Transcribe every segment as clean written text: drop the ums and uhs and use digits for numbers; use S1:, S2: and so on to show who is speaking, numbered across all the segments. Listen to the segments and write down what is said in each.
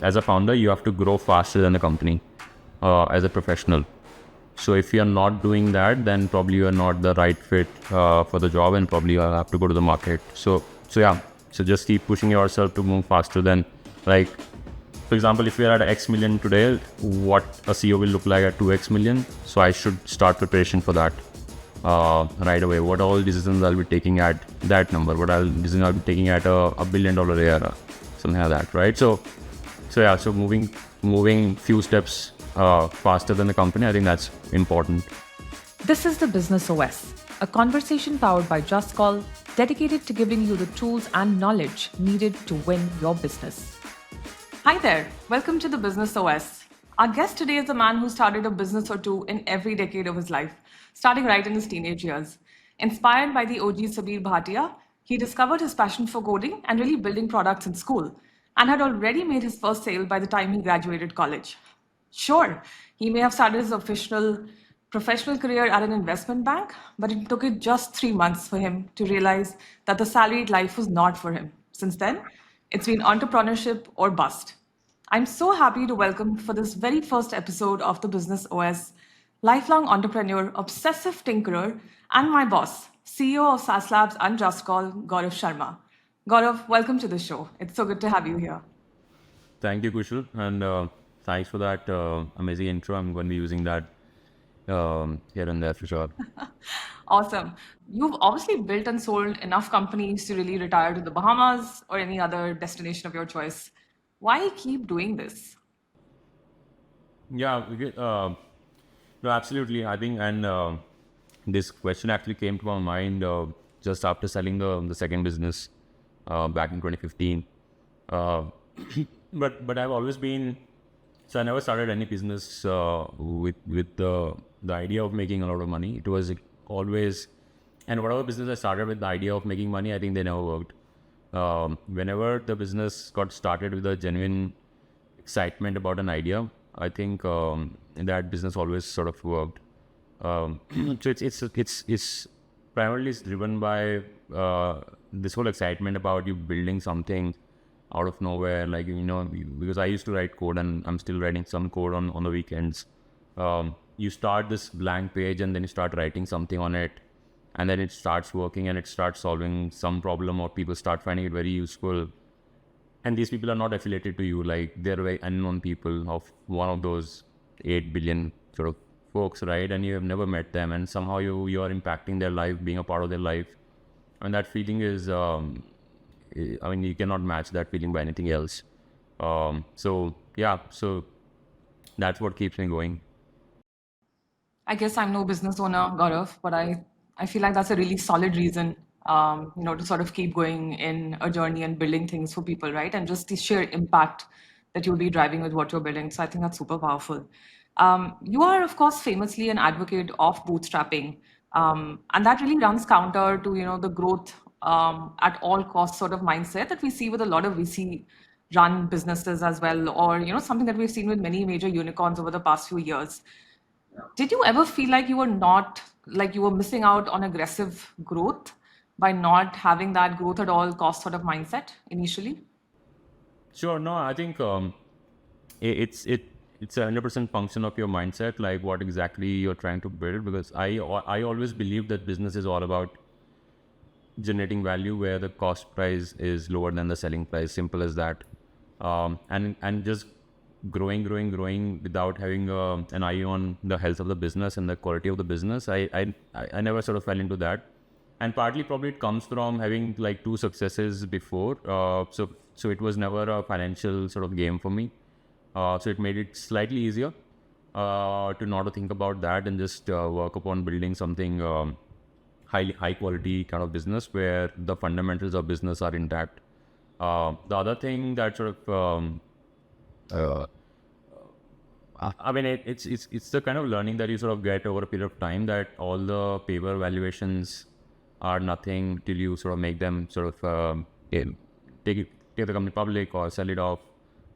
S1: As a founder, you have to grow faster than the company as a professional. So if you're not doing that, then probably you're not the right fit for the job, and probably you'll have to go to the market. So yeah. So just keep pushing yourself to move faster than, like, for example, if we're at X million today, what a CEO will look like at 2X million. So I should start preparation for that right away. What all decisions I'll be taking at that number, what all decisions I'll be taking at a $1 billion ARR, something like that, right? So yeah, so moving few steps faster than the company, I think that's important.
S2: This is the Business OS, a conversation powered by JustCall, dedicated to giving you the tools and knowledge needed to win your business. Hi there, welcome to the Business OS. Our guest today is a man who started a business or two in every decade of his life, starting right in his teenage years. Inspired by the OG Sabir Bhatia, he discovered his passion for coding and really building products in school, and had already made his first sale by the time he graduated college. Sure, he may have started his official professional career at an investment bank, but it took it just 3 months for him to realize that the salaried life was not for him. Since then, it's been entrepreneurship or bust. I'm so happy to welcome for this very first episode of the Business OS, lifelong entrepreneur, obsessive tinkerer, and my boss, CEO of SaaS Labs and JustCall, Gaurav Sharma. Gaurav, welcome to the show. It's so good to have you here.
S1: Thank you, Kushal, and thanks for that amazing intro. I'm going to be using that here and there for sure.
S2: Awesome. You've obviously built and sold enough companies to really retire to the Bahamas or any other destination of your choice. Why keep doing this?
S1: Yeah, no, absolutely. I think, and this question actually came to my mind just after selling the second business back in 2015. Uh, but I've always been, so I never started any business with the idea of making a lot of money. It was always, and whatever business I started with the idea of making money, I think they never worked. Whenever the business got started with a genuine excitement about an idea, I think that business always sort of worked. So it's primarily driven by this whole excitement about you building something out of nowhere, like, because I used to write code and I'm still writing some code on the weekends. You start this blank page and then you start writing something on it, and then it starts working and it starts solving some problem, or people start finding it very useful. And these people are not affiliated to you, like they're very unknown people of one of those 8 billion sort of folks, right? And you have never met them, and somehow you are impacting their life, being a part of their life. And that feeling is, I mean, you cannot match that feeling by anything else. So yeah, so that's what keeps me going.
S2: I guess I'm no business owner, Gaurav, but I feel like that's a really solid reason, to sort of keep going in a journey and building things for people, right? And just the sheer impact that you'll be driving with what you're building. So I think that's super powerful. You are, of course, famously an advocate of bootstrapping, and that really runs counter to the growth at all costs sort of mindset that we see with a lot of VC run businesses as well, or something that we've seen with many major unicorns over the past few years. Did you ever feel like you were missing out on aggressive growth by not having that growth at all cost sort of mindset initially?
S1: Sure. No, I think it's a 100% function of your mindset, like what exactly you're trying to build. Because I always believe that business is all about generating value where the cost price is lower than the selling price. Simple as that. And just growing without having an eye on the health of the business and the quality of the business. I never sort of fell into that, and partly probably it comes from having like two successes before. So it was never a financial sort of game for me. So it made it slightly easier to not to think about that and just work upon building something high quality kind of business where the fundamentals of business are intact. The other thing that sort of uh, I mean, it's the kind of learning that you sort of get over a period of time, that all the paper valuations are nothing till you sort of make them sort of take the company public or sell it off.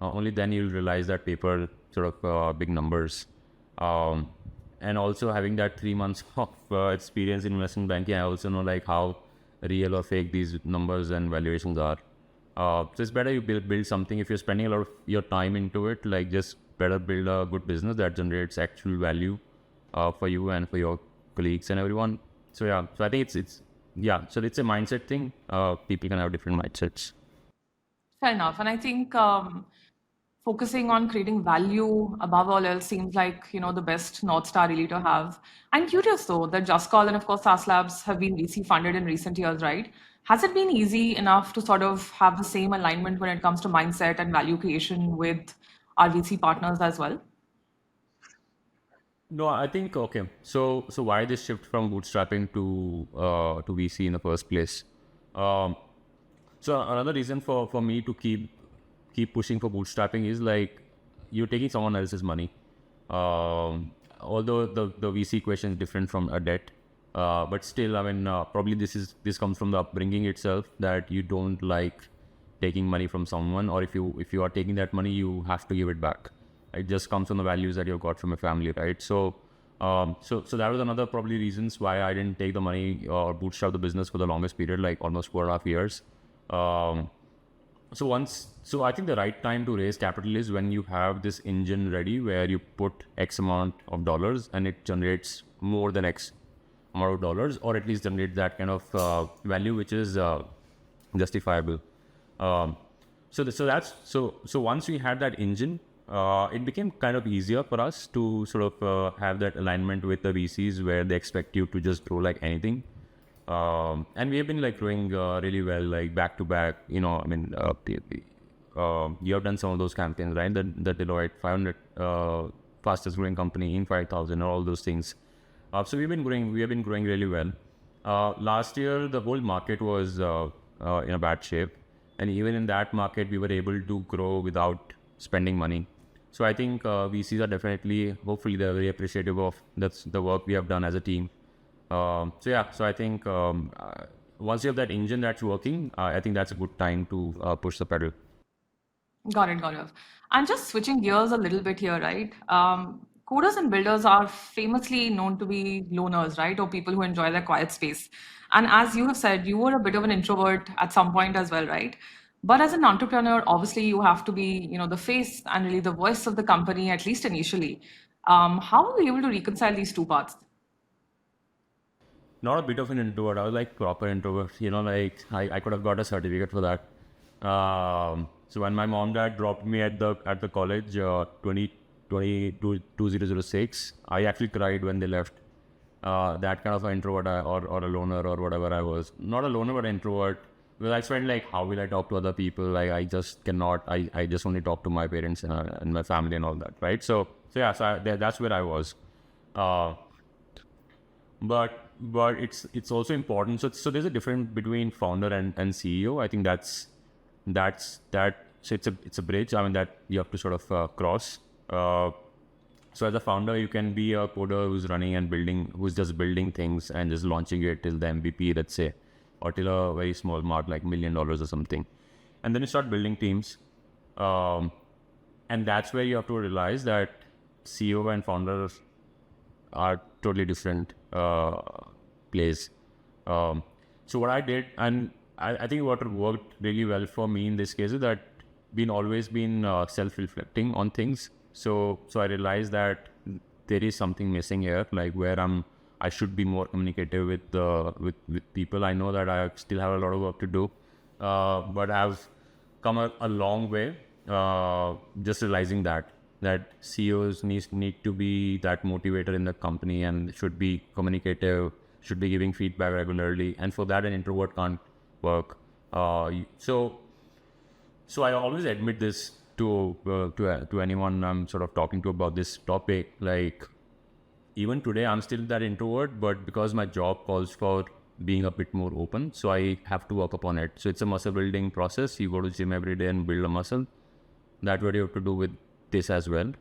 S1: Only then you'll realize that paper sort of big numbers. And also having that 3 months of experience in investment banking, I also know like how real or fake these numbers and valuations are. So it's better you build something. If you're spending a lot of your time into it, like just better build a good business that generates actual value for you and for your colleagues and everyone. So yeah, so I think it's yeah. So it's a mindset thing. People can have different mindsets.
S2: Fair enough. And I think focusing on creating value above all else seems like, the best North Star really to have. I'm curious though that JustCall and of course SaaS Labs have been VC funded in recent years, right? Has it been easy enough to sort of have the same alignment when it comes to mindset and value creation with our VC partners as well?
S1: No, I think okay. So why this shift from bootstrapping to VC in the first place? Um, so another reason for me to keep pushing for bootstrapping is like you're taking someone else's money. Although the VC question is different from a debt, but still, I mean, probably this comes from the upbringing itself that you don't like taking money from someone, or if you are taking that money, you have to give it back. It just comes from the values that you've got from your family, right? So that was another probably reasons why I didn't take the money or bootstrap the business for the longest period, like almost 4.5 years. Um, so I think the right time to raise capital is when you have this engine ready where you put X amount of dollars and it generates more than X amount of dollars, or at least generate that kind of value which is justifiable. Um, so once we had that engine, it became kind of easier for us to sort of have that alignment with the VCs where they expect you to just grow like anything. And we have been like growing really well, like back to back. I mean, you have done some of those campaigns, right? The Deloitte 500 fastest growing company in 5,000, all those things. So we have been growing really well. Last year, the whole market was in a bad shape, and even in that market, we were able to grow without spending money. So I think VCs are definitely, hopefully, they're very appreciative of that's the work we have done as a team. So I think once you have that engine that's working, I think that's a good time to push the pedal.
S2: Got it, got it. And just switching gears a little bit here, right? Coders and builders are famously known to be loners, right? Or people who enjoy their quiet space. And as you have said, you were a bit of an introvert at some point as well, right? But as an entrepreneur, obviously you have to be, the face and really the voice of the company, at least initially. How are you able to reconcile these two parts?
S1: Not a bit of an introvert. I was like proper introvert. Like I could have got a certificate for that. So when my mom dad dropped me at the college, 2006, I actually cried when they left. That kind of an introvert or a loner or whatever I was. Not a loner, but an introvert. Because I felt like, how will I talk to other people? Like I just cannot. I just only talk to my parents and my family and all that, right? So yeah. That's where I was. Uh, but it's also important. So there's a difference between founder and CEO. I think that. So it's a bridge. I mean that you have to sort of cross. So as a founder, you can be a coder who's running and building, who's just building things and just launching it till the MVP, let's say, or till a very small mark like $1 million or something, and then you start building teams. And that's where you have to realize that CEO and founder are totally different plays. So what I did, and I think what worked really well for me in this case is that always been self-reflecting on things. So I realized that there is something missing here, like where I should be more communicative with people. I know that I still have a lot of work to do, but I've come a long way. Just realizing that CEOs need to be that motivator in the company and should be communicative, should be giving feedback regularly, and for that an introvert can't work. So I always admit this to anyone I'm sort of talking to about this topic. Like even today, I'm still that introvert, but because my job calls for being a bit more open, so I have to work upon it. So it's a muscle building process. You go to gym every day and build a muscle. That's what you have to do with this as well.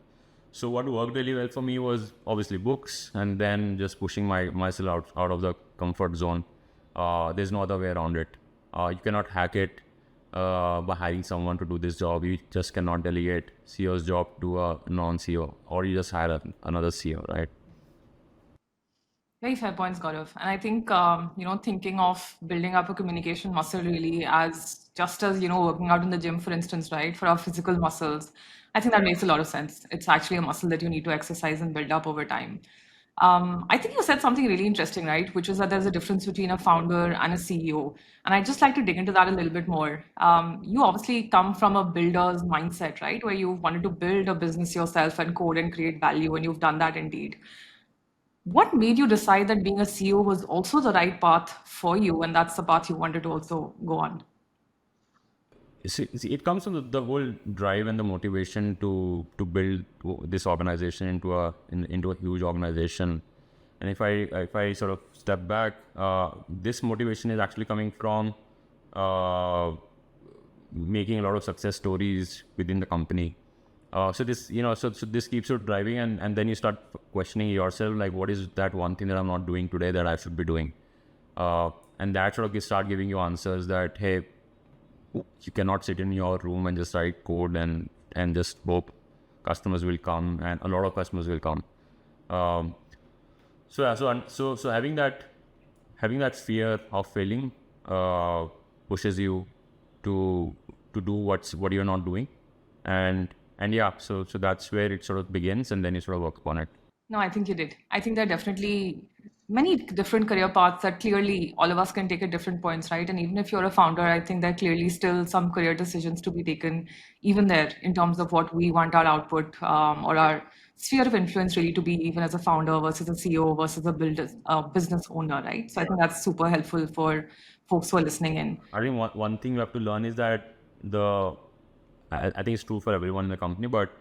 S1: So what worked really well for me was obviously books, and then just pushing myself out of the comfort zone. There's no other way around it. You cannot hack it by hiring someone to do this job. You just cannot delegate CEO's job to a non-CEO, or you just hire another CEO, right?
S2: Very fair points, Gaurav. And I think, thinking of building up a communication muscle really as just as, working out in the gym, for instance, right, for our physical muscles, I think that makes a lot of sense. It's actually a muscle that you need to exercise and build up over time. I think you said something really interesting, right, which is that there's a difference between a founder and a CEO. And I'd just like to dig into that a little bit more. You obviously come from a builder's mindset, right, where you wanted to build a business yourself and code and create value, and you've done that indeed. What made you decide that being a CEO was also the right path for you, and that's the path you wanted to also go on?
S1: It comes from the whole drive and the motivation to build this organization into a huge organization. And if I sort of step back, this motivation is actually coming from uh, making a lot of success stories within the company. So this keeps you driving, and then you start questioning yourself, like, what is that one thing that I'm not doing today that I should be doing? And that sort of start giving you answers that, hey, you cannot sit in your room and just write code and just hope customers will come, and a lot of customers will come. Um, so having that fear of failing pushes you to do what you're not doing, and yeah, so that's where it sort of begins, and then you sort of work upon it.
S2: No, I think you did. I think there are definitely many different career paths that clearly all of us can take at different points, right? And even if you're a founder, I think there are clearly still some career decisions to be taken, even there, in terms of what we want our output or our sphere of influence really to be, even as a founder versus a CEO versus a business owner, right? So I think that's super helpful for folks who are listening in.
S1: I think one thing you have to learn is that I think it's true for everyone in the company, but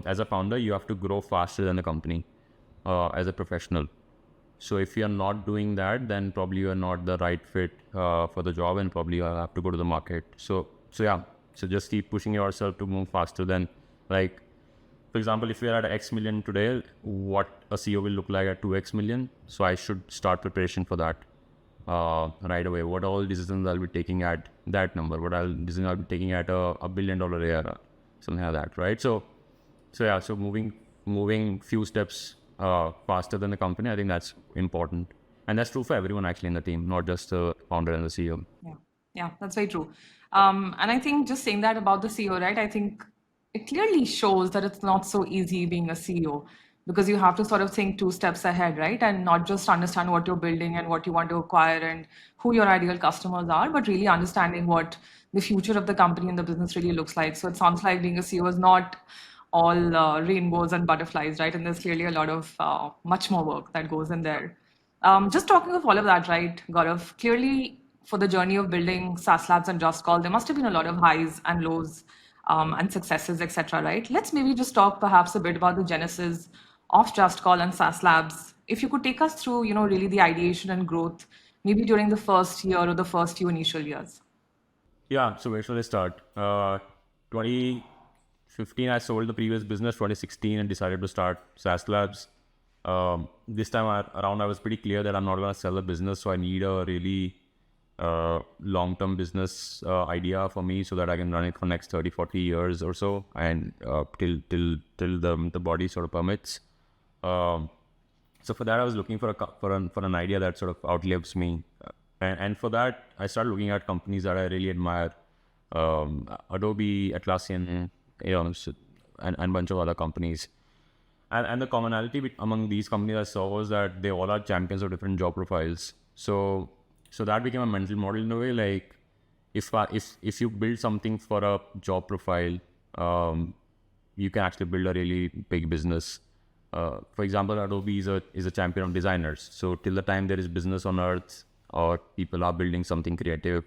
S1: as a founder, you have to grow faster than the company as a professional. So if you're not doing that, then probably you're not the right fit for the job, and probably you have to go to the market. So yeah, so just keep pushing yourself to move faster than, like, for example, if you're at X million today, what a CEO will look like at 2X million. So I should start preparation for that right away. What all decisions I'll be taking at that number, what all decisions I'll be taking at a $1 billion ARR, something like that, right? So yeah, so moving few steps faster than the company, I think that's important, and that's true for everyone actually in the team, not just the founder and the CEO.
S2: Yeah, yeah, that's very true. And I think just saying that about the CEO, right? I think it clearly shows that it's not so easy being a CEO because you have to sort of think two steps ahead, right? And not just understand what you're building and what you want to acquire and who your ideal customers are, but really understanding what the future of the company and the business really looks like. So it sounds like being a CEO is not all rainbows and butterflies, right? And there's clearly a lot of much more work that goes in there. Just talking of all of that, right, Gaurav, clearly for the journey of building SaaS Labs and JustCall, there must have been a lot of highs and lows and successes, etc., right? Let's maybe just talk perhaps a bit about the genesis of JustCall and SaaS Labs. If you could take us through, really the ideation and growth, maybe during the first year or the first few initial years.
S1: Yeah, so where should I start? 2015, I sold the previous business. 2016, and decided to start SaaS Labs. This time around, I was pretty clear that I'm not going to sell the business, so I need a really long-term business idea for me so that I can run it for next 30, 40 years or so, and till the body sort of permits. So for that, I was looking for an idea that sort of outlives me, and for that, I started looking at companies that I really admire, Adobe, Atlassian, and a bunch of other companies. And the commonality among these companies I saw was that they all are champions of different job profiles. So that became a mental model in a way. Like, if you build something for a job profile, you can actually build a really big business. For example, Adobe is a champion of designers. So till the time there is business on earth or people are building something creative,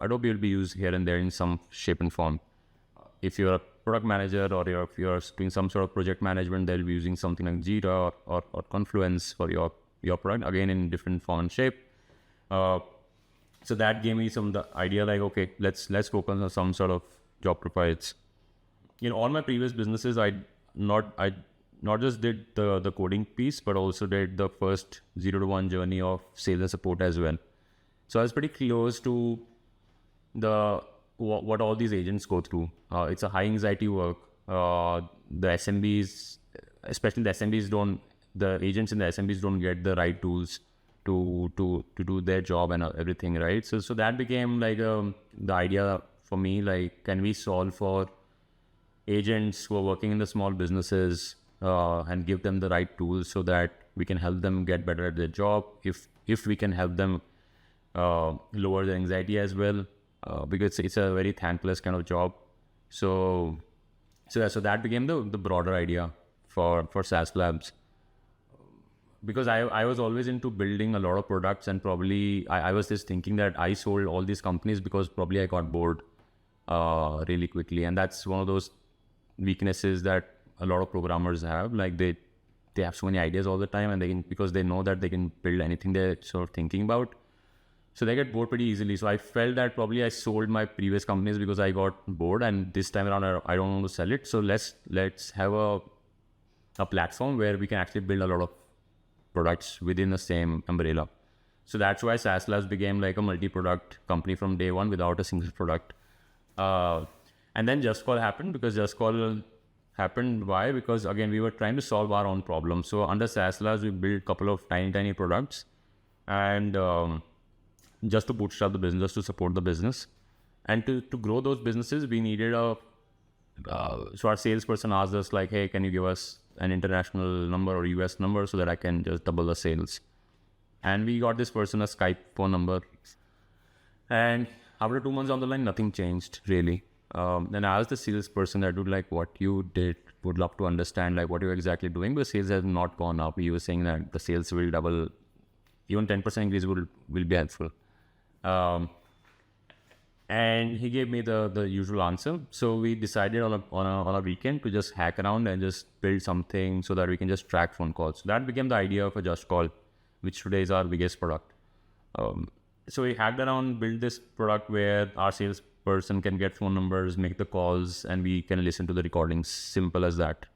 S1: Adobe will be used here and there in some shape and form. If you're a product manager, or if you're doing some sort of project management, they'll be using something like Jira or Confluence for your product, again in different form and shape. So that gave me the idea, like, okay, let's focus on some sort of job profiles. In all my previous businesses, I not just did the coding piece, but also did the first 0 to 1 journey of sales and support as well. So I was pretty close to what all these agents go through. It's a high anxiety work. The SMBs, especially the SMBs, don't the agents in the SMBs don't get the right tools to do their job and everything, right? So that became like the idea for me, like, can we solve for agents who are working in the small businesses and give them the right tools so that we can help them get better at their job, if we can help them lower their anxiety as well, because it's a very thankless kind of job. So that became the broader idea for SaaS Labs, because I was always into building a lot of products, and probably I was just thinking that I sold all these companies because probably I got bored really quickly. And that's one of those weaknesses that a lot of programmers have. Like they have so many ideas all the time, and because they know that they can build anything they're sort of thinking about, so they get bored pretty easily. So I felt that probably I sold my previous companies because I got bored, and this time around I don't want to sell it. So let's have a platform where we can actually build a lot of products within the same umbrella. So that's why SaaS Labs became like a multi-product company from day one without a single product. And then JustCall happened, because JustCall happened. Why? Because again, we were trying to solve our own problems. So under SaaS Labs, we built a couple of tiny products, and just to bootstrap the business, to support the business. And to grow those businesses, we needed so our salesperson asked us like, hey, can you give us an international number or US number so that I can just double the sales? And we got this person a Skype phone number. And after 2 months down the line, nothing changed really. Then I asked the salesperson that, dude, like, what you did, would love to understand like what you're exactly doing, but sales has not gone up. He was saying that the sales will double, even 10% increase will be helpful. And he gave me the usual answer. So we decided on a weekend to just hack around and just build something so that we can just track phone calls. So that became the idea of a JustCall, which today is our biggest product. So we hacked around, built this product where our salesperson can get phone numbers, make the calls, and we can listen to the recordings. Simple as that,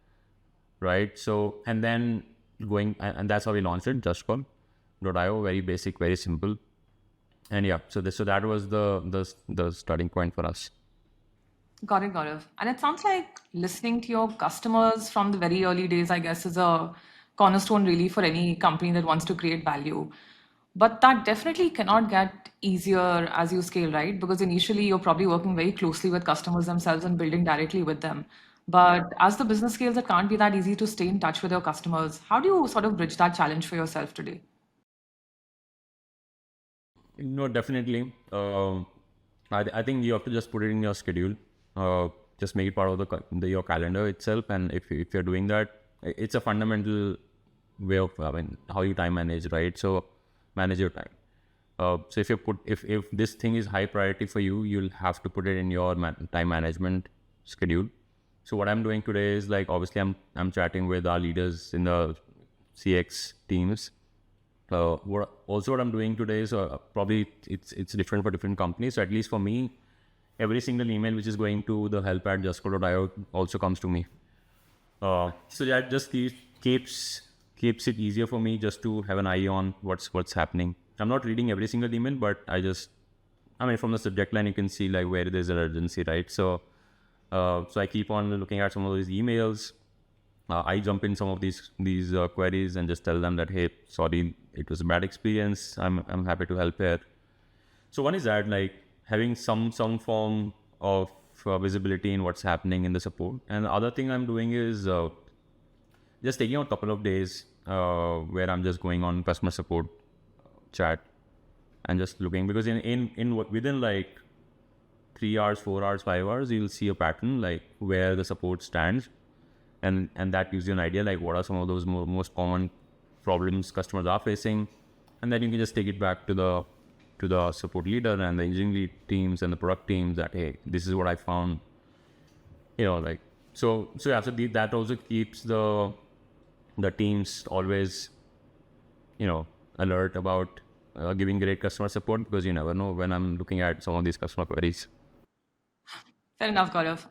S1: right? So, and then and that's how we launched it, JustCall.io. Very basic, very simple. And yeah, so that was the starting point for us.
S2: Got it, Gaurav. And it sounds like listening to your customers from the very early days, I guess, is a cornerstone really for any company that wants to create value. But that definitely cannot get easier as you scale, right? Because initially you're probably working very closely with customers themselves and building directly with them. But as the business scales, it can't be that easy to stay in touch with your customers. How do you sort of bridge that challenge for yourself today?
S1: No, definitely. I think you have to just put it in your schedule. Just make it part of your calendar itself. And if you're doing that, it's a fundamental way of how you time manage, right? So manage your time. So if this thing is high priority for you, you'll have to put it in your time management schedule. So what I'm doing today is, like, obviously I'm chatting with our leaders in the CX teams. What I'm doing today is probably it's different for different companies. So at least for me, every single email which is going to the help@justcall.io also comes to me. So that just keeps it easier for me just to have an eye on what's happening. I'm not reading every single email, but from the subject line you can see like where there's an urgency, right? So I keep on looking at some of these emails. I jump in some of these queries and just tell them that, hey, sorry, it was a bad experience. I'm happy to help here. So one is that, like, having some form of visibility in what's happening in the support. And the other thing I'm doing is just taking out a couple of days where I'm just going on customer support chat and just looking, because within like 3 hours, 4 hours, 5 hours, you'll see a pattern like where the support stands. And that gives you an idea like what are some of those most common problems customers are facing, and then you can just take it back to the support leader and the engineering teams and the product teams that, hey, this is what I found, like so that also keeps the teams always alert about giving great customer support, because you never know when I'm looking at some of these customer queries.
S2: Fair enough, Gaurav.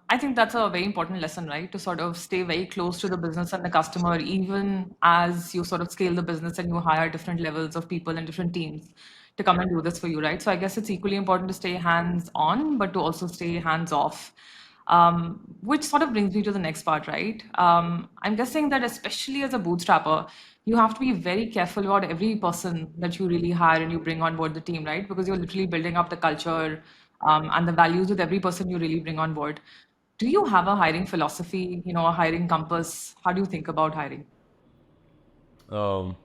S2: I think that's a very important lesson, right? To sort of stay very close to the business and the customer, even as you sort of scale the business and you hire different levels of people and different teams to come and do this for you, right? So I guess it's equally important to stay hands on, but to also stay hands off. Which sort of brings me to the next part, right? I'm guessing that especially as a bootstrapper, you have to be very careful about every person that you really hire and you bring on board the team, right? Because you're literally building up the culture and the values with every person you really bring on board. Do you have a hiring philosophy, a hiring compass? How do you think about hiring?
S1: Um,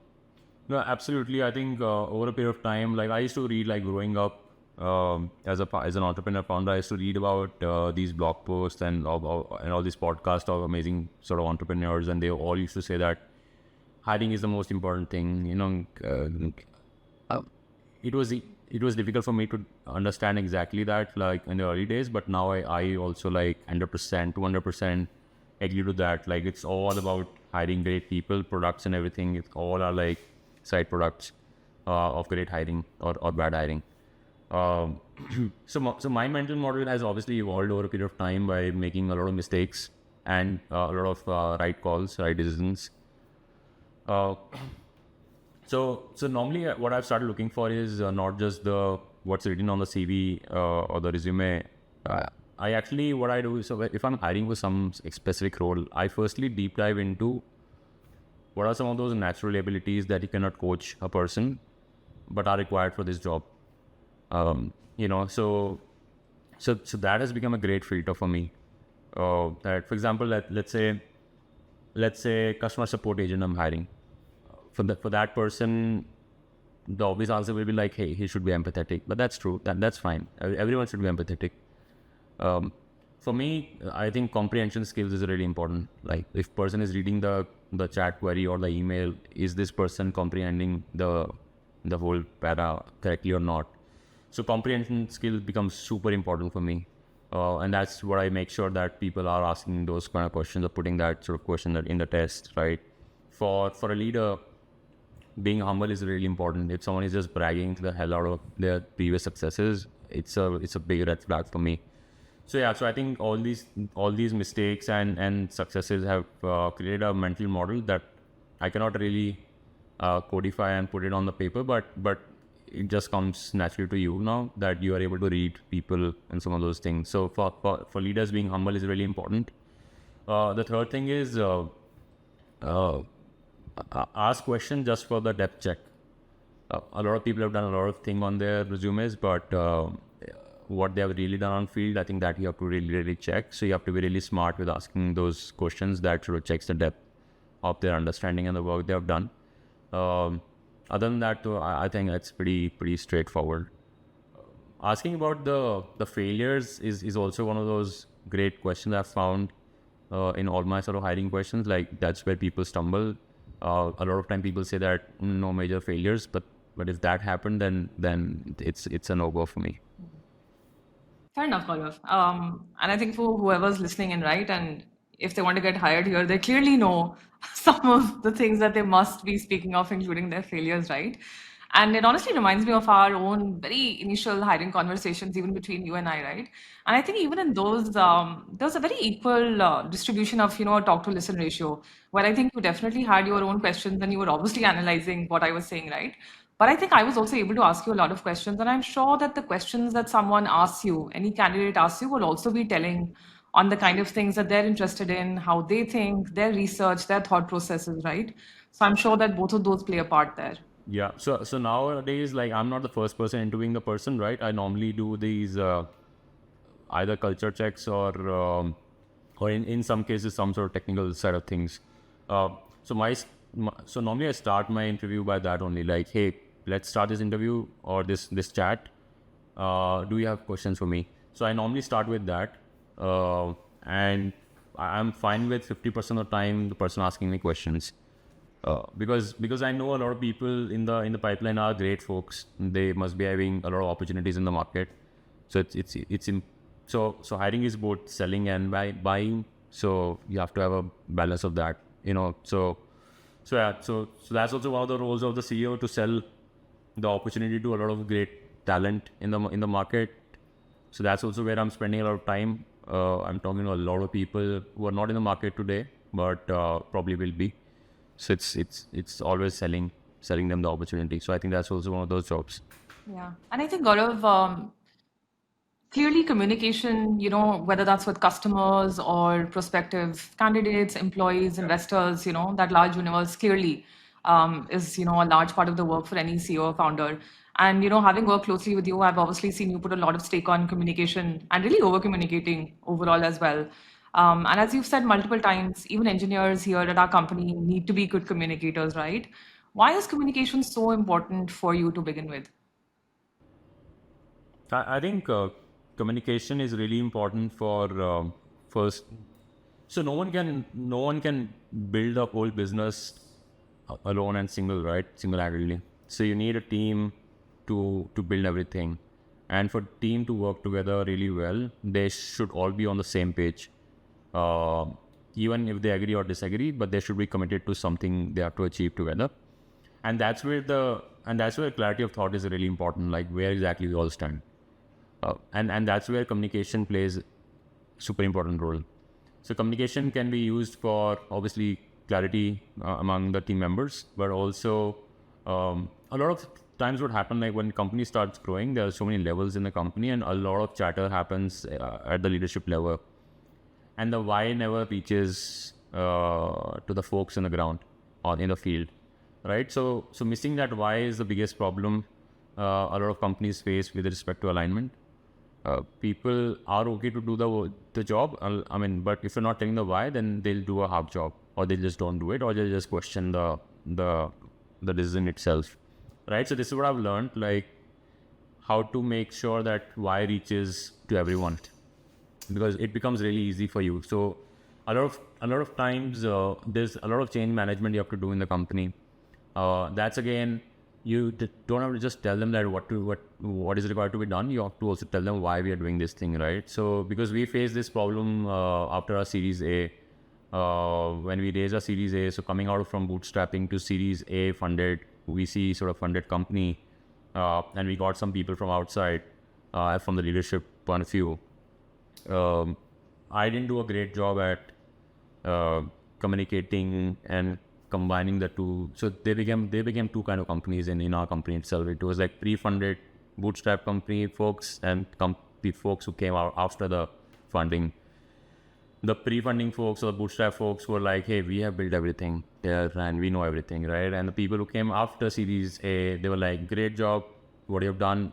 S1: no, absolutely. I think over a period of time, like I used to read, like growing up as an entrepreneur founder, I used to read about these blog posts and all these podcasts of amazing sort of entrepreneurs, and they all used to say that hiring is the most important thing. It was difficult for me to understand exactly that, like in the early days, but now I also like 100%, 200% agree to that. Like it's all about hiring great people, products and everything. It's all are like side products of great hiring or bad hiring. Um, so my mental model has obviously evolved over a period of time by making a lot of mistakes and a lot of right calls, right decisions. Uh, so normally what I've started looking for is not just the what's written on the CV or the resume. I actually what I do is, so if I'm hiring for some specific role, I firstly deep dive into what are some of those natural abilities that you cannot coach a person, but are required for this job. So that has become a great filter for me. That for example, let's say customer support agent I'm hiring. For that person, the obvious answer will be like, hey, he should be empathetic. But that's true. That's fine. Everyone should be empathetic. Um, for me, I think comprehension skills is really important. Like if person is reading the chat query or the email, is this person comprehending the whole para correctly or not? So comprehension skills becomes super important for me. And that's what I make sure that people are asking those kind of questions or putting that sort of question in the test, right? For a leader, being humble is really important. If someone is just bragging the hell out of their previous successes, it's a big red flag for me. So yeah, so I think all these mistakes and successes have created a mental model that I cannot really codify and put it on the paper, but it just comes naturally to you now that you are able to read people and some of those things. So for leaders, being humble is really important. The third thing is uh, ask questions just for the depth check. A lot of people have done a lot of things on their resumes, but what they have really done on field, I think that you have to really check. So you have to be really smart with asking those questions that sort of checks the depth of their understanding and the work they have done. Um, Other than that, though, I think that's pretty straightforward. Asking about the failures is also one of those great questions I've found in all my sort of hiring questions. Like that's where people stumble. A lot of time people say that no major failures, but if that happened, then it's a no go for me.
S2: Fair enough, Gaurav. And I think for whoever's listening in, right, and if they want to get hired here, they clearly know some of the things that they must be speaking of, including their failures, right? And it honestly reminds me of our own very initial hiring conversations, even between you and I, right? And I think even in those, there's a very equal distribution of, a talk to listen ratio, where I think you definitely had your own questions and you were obviously analyzing what I was saying, right? But I think I was also able to ask you a lot of questions. And I'm sure that the questions that someone asks you, any candidate asks you, will also be telling on the kind of things that they're interested in, how they think, their research, their thought processes, right? So I'm sure that both of those play a part there.
S1: Yeah. So nowadays, like I'm not the first person interviewing the person, right? I normally do these either culture checks or in some cases some sort of technical side of things. Uh, so so normally I start my interview by that only. Like, hey, let's start this interview or this chat. Do you have questions for me? So I normally start with that, and I'm fine with 50% of the time the person asking me questions. Because I know a lot of people in the pipeline are great folks. They must be having a lot of opportunities in the market. So so hiring is both selling and buying. So you have to have a balance of that. So yeah. So that's also one of the roles of the CEO to sell the opportunity to a lot of great talent in the market. So that's also where I'm spending a lot of time. I'm talking to a lot of people who are not in the market today, but probably will be. So it's always selling them the opportunity. So I think that's also one of those jobs.
S2: Yeah. And I think, Gaurav, Clearly, communication, whether that's with customers or prospective candidates, employees, investors, that large universe clearly is, a large part of the work for any CEO or founder. And, having worked closely with you, I've obviously seen you put a lot of stake on communication and really over communicating overall as well. And as you've said multiple times, even engineers here at our company need to be good communicators, right? Why is communication so important for you to begin with?
S1: I think communication is really important for first. So no one can build a whole business alone and right? Single-handedly. So you need a team to build everything, and for team to work together really well, they should all be on the same page. Uh, Even if they agree or disagree, but they should be committed to something they have to achieve together. And that's where clarity of thought is really important, like where exactly we all stand. And that's where communication plays super important role. So communication can be used for obviously clarity among the team members, but also a lot of times what happen, like when company starts growing, there are so many levels in the company, and a lot of chatter happens at the leadership level, and the why never reaches to the folks on the ground or in the field, right? So missing that why is the biggest problem a lot of companies face with respect to alignment. People are okay to do the job. I mean, but if you're not telling the why, then they'll do a half job, or they just don't do it, or they'll just question the the decision itself, right? So this is what I've learned, like how to make sure that why reaches to everyone, because it becomes really easy for you. So a lot of times there's a lot of change management you have to do in the company. That's again, you don't have to just tell them that what is required to be done. You have to also tell them why we are doing this thing, right? So because we faced this problem after our Series A, when we raised our Series A, so coming out from bootstrapping to Series A funded VC sort of funded company, and we got some people from outside, from the leadership point of view. I didn't do a great job at communicating and combining the two. So they became two kind of companies in our company itself. It was like pre-funded bootstrap company folks and the folks who came out after the funding. The pre-funding folks or the bootstrap folks were like, hey, we have built everything there and we know everything, right? And the people who came after Series A, they were like, great job, what you have done,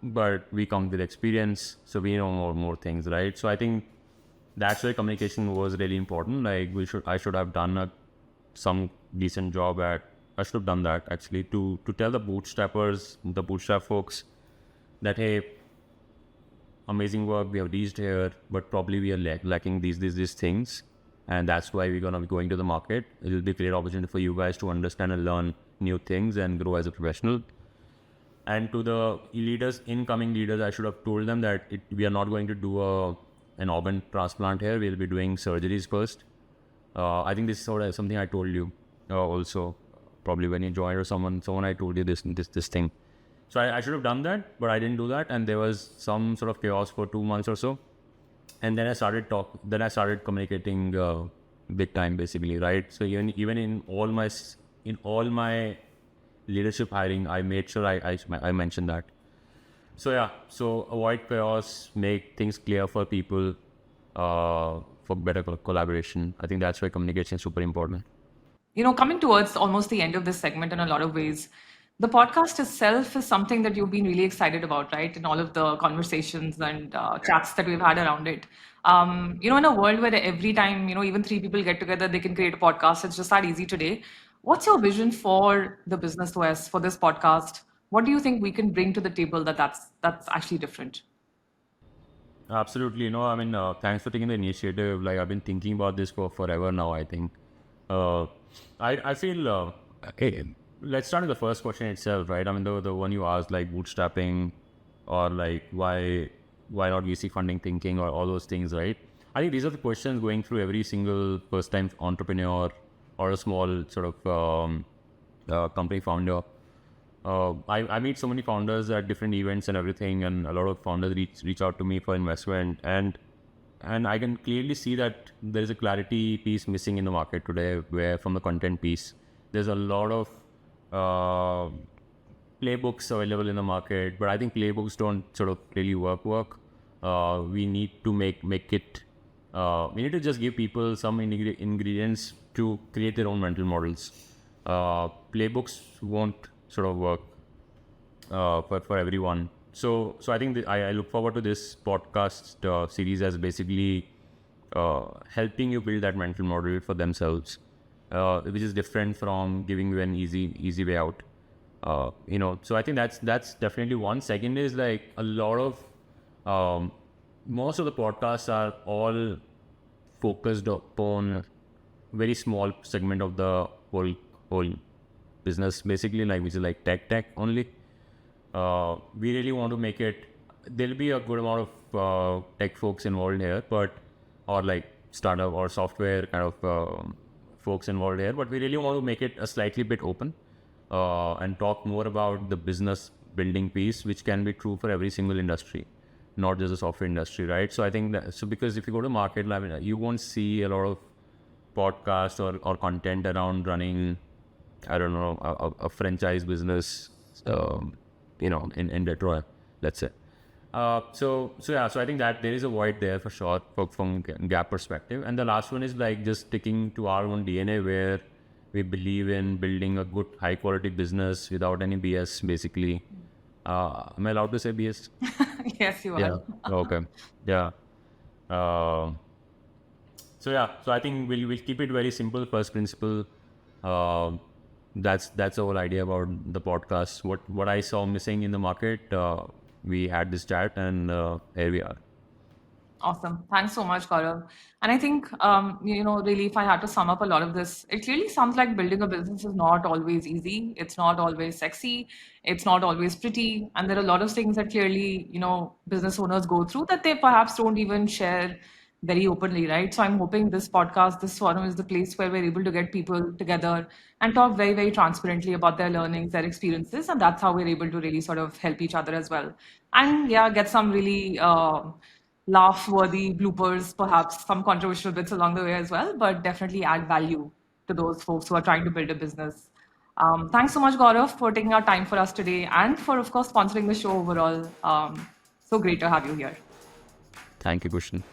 S1: but we come with experience, so we know more things, right? So I think that's where communication was really important. Like I should have done some decent job at. I should have done that actually to tell the bootstrappers, the bootstrap folks, that hey, amazing work we have reached here, but probably we are lacking these things, and that's why we're gonna be going to the market. It will be a great opportunity for you guys to understand and learn new things and grow as a professional. And to the incoming leaders, I should have told them that we are not going to do an organ transplant here. We'll be doing surgeries first. I think this is sort of something I told you also, probably when you joined or someone I told you this thing. So I should have done that, but I didn't do that, and there was some sort of chaos for 2 months or so. And then I started communicating big time, basically, right? So even in all my leadership hiring, I made sure I mentioned that. So yeah, so avoid chaos, make things clear for people, for better collaboration. I think that's why communication is super important.
S2: Coming towards almost the end of this segment in a lot of ways, the podcast itself is something that you've been really excited about, right? In all of the conversations and chats that we've had around it. In a world where every time, even three people get together, they can create a podcast. It's just that easy today. What's your vision for the Business OS, for this podcast? What do you think we can bring to the table that's actually different?
S1: Absolutely. I mean, thanks for taking the initiative. Like, I've been thinking about this for forever now, I think. Uh, I feel, hey, let's start with the first question itself, right? I mean, the one you asked, like bootstrapping, or like why not VC funding thinking, or all those things, right? I think these are the questions going through every single first time entrepreneur or a small sort of company founder. I meet so many founders at different events and everything, and a lot of founders reach out to me for investment, and I can clearly see that there is a clarity piece missing in the market today, where from the content piece, there's a lot of playbooks available in the market, but I think playbooks don't sort of really work. we need to make it. We need to just give people some ingredients to create their own mental models. Playbooks won't sort of work for everyone. So I think I look forward to this podcast series as basically helping you build that mental model for themselves, which is different from giving you an easy way out. So I think that's definitely one. Second is like a lot of most of the podcasts are all focused upon very small segment of the whole business, basically, like which is like tech only. We really want to make it. There'll be a good amount of tech folks involved here, or like startup or software kind of folks involved here. But we really want to make it a slightly bit open and talk more about the business building piece, which can be true for every single industry, not just the software industry, right? So I think that because if you go to market lab, you won't see a lot of podcasts or content around running, I don't know, a franchise business. In Detroit, let's say. So I think that there is a void there for sure from Gap perspective. And the last one is like just sticking to our own DNA, where we believe in building a good high quality business without any BS, basically. Am I allowed to say BS?
S2: Yes, you are.
S1: Yeah. Okay. Yeah. So I think we'll keep it very simple, first principle. That's the whole idea about the podcast. What I saw missing in the market, we had this chat, and here we are.
S2: Awesome. Thanks so much, Gaurav. And I think, really, if I had to sum up a lot of this, it clearly sounds like building a business is not always easy. It's not always sexy. It's not always pretty. And there are a lot of things that clearly, business owners go through that they perhaps don't even share very openly, right? So I'm hoping this podcast, this forum is the place where we're able to get people together and talk very, very transparently about their learnings, their experiences. And that's how we're able to really sort of help each other as well. And yeah, get some really laugh-worthy bloopers, perhaps some controversial bits along the way as well, but definitely add value to those folks who are trying to build a business. Thanks so much, Gaurav, for taking our time for us today and for, of course, sponsoring the show overall. So great to have you here.
S1: Thank you, Kushal.